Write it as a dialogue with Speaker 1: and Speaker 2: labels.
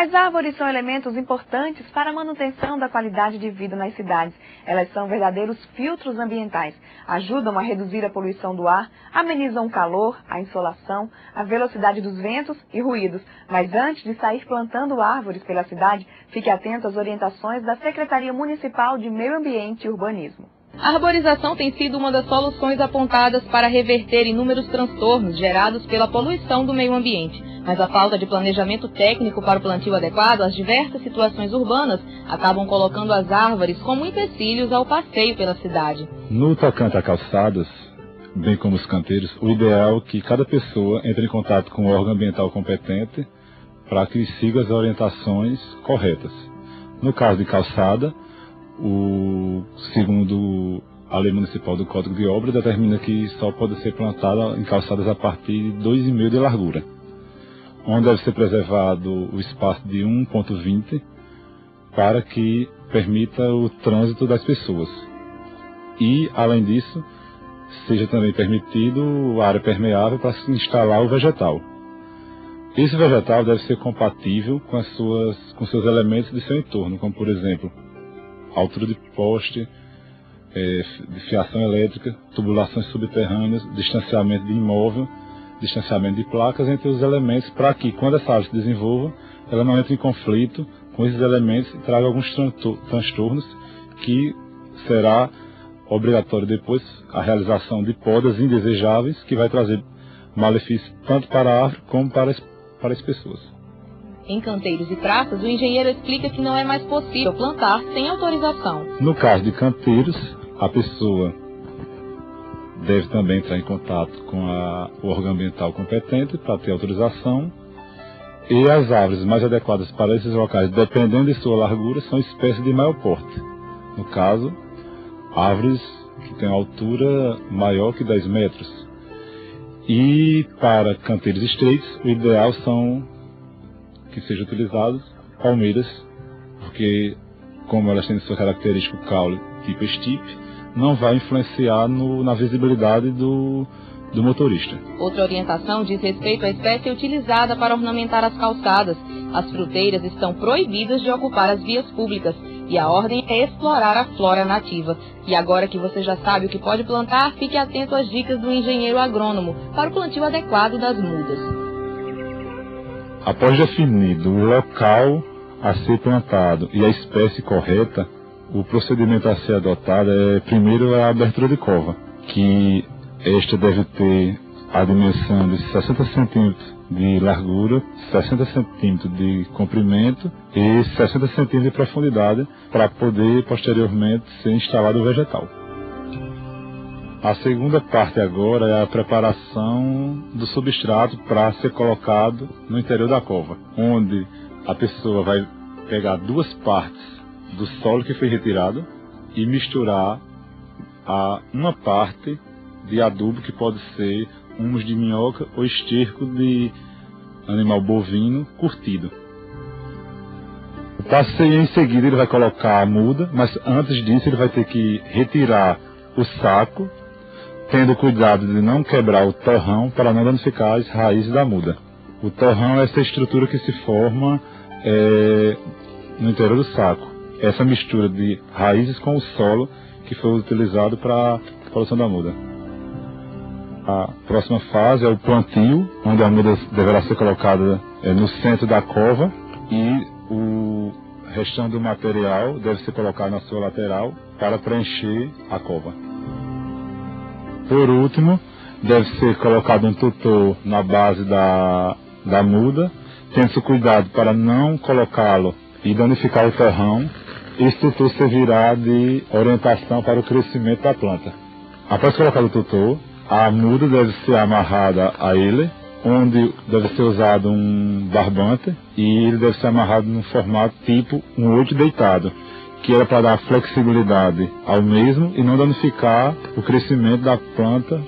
Speaker 1: As árvores são elementos importantes para a manutenção da qualidade de vida nas cidades. Elas são verdadeiros filtros ambientais. Ajudam a reduzir a poluição do ar, amenizam o calor, a insolação, a velocidade dos ventos e ruídos. Mas antes de sair plantando árvores pela cidade, fique atento às orientações da Secretaria Municipal de Meio Ambiente e Urbanismo.
Speaker 2: A arborização tem sido uma das soluções apontadas para reverter inúmeros transtornos gerados pela poluição do meio ambiente. Mas a falta de planejamento técnico para o plantio adequado às diversas situações urbanas acabam colocando as árvores como empecilhos ao passeio pela cidade.
Speaker 3: No tocante a calçadas, bem como os canteiros, o ideal é que cada pessoa entre em contato com o órgão ambiental competente para que siga as orientações corretas. No caso de calçada, segundo a Lei Municipal do Código de Obras, determina que só pode ser plantada em calçadas a partir de 2,5 de largura, onde deve ser preservado o espaço de 1,20 para que permita o trânsito das pessoas. E, além disso, seja também permitido a área permeável para se instalar o vegetal. Esse vegetal deve ser compatível com seus elementos de seu entorno, como, por exemplo, altura de poste, de fiação elétrica, tubulações subterrâneas, distanciamento de imóvel, distanciamento de placas, entre os elementos, para que, quando essa árvore se desenvolva, ela não entre em conflito com esses elementos e traga alguns transtornos, que será obrigatório depois a realização de podas indesejáveis, que vai trazer malefícios tanto para a árvore como para as pessoas.
Speaker 2: Em canteiros e praças, o engenheiro explica que não é mais possível plantar sem autorização.
Speaker 3: No caso de canteiros, a pessoa deve também entrar em contato com o órgão ambiental competente para ter autorização. E as árvores mais adequadas para esses locais, dependendo de sua largura, são espécies de maior porte. No caso, árvores que têm altura maior que 10 metros. E para canteiros estreitos, o ideal são que sejam utilizados palmeiras, porque, como elas têm sua característica caule tipo estipe, não vai influenciar na visibilidade do motorista.
Speaker 2: Outra orientação diz respeito à espécie utilizada para ornamentar as calçadas. As fruteiras estão proibidas de ocupar as vias públicas e a ordem é explorar a flora nativa. E agora que você já sabe o que pode plantar, fique atento às dicas do engenheiro agrônomo para o plantio adequado das mudas.
Speaker 3: Após definido o local a ser plantado e a espécie correta, o procedimento a ser adotado é primeiro a abertura de cova, que esta deve ter a dimensão de 60 centímetros de largura, 60 centímetros de comprimento e 60 centímetros de profundidade, para poder posteriormente ser instalado o vegetal. A segunda parte agora é a preparação do substrato para ser colocado no interior da cova, onde a pessoa vai pegar duas partes do solo que foi retirado e misturar a uma parte de adubo, que pode ser humus de minhoca ou esterco de animal bovino curtido. O passeio em seguida ele vai colocar a muda, mas antes disso ele vai ter que retirar o saco, tendo cuidado de não quebrar o torrão para não danificar as raízes da muda. O torrão é essa estrutura que se forma no interior do saco. Essa mistura de raízes com o solo que foi utilizado para a produção da muda. A próxima fase é o plantio, onde a muda deverá ser colocada no centro da cova e o restante do material deve ser colocado na sua lateral para preencher a cova. Por último, deve ser colocado um tutor na base da muda, tendo cuidado para não colocá-lo e danificar o torrão. Esse tutor servirá de orientação para o crescimento da planta. Após colocar o tutor, a muda deve ser amarrada a ele, onde deve ser usado um barbante, e ele deve ser amarrado num formato tipo um 8 deitado, que era para dar flexibilidade ao mesmo e não danificar o crescimento da planta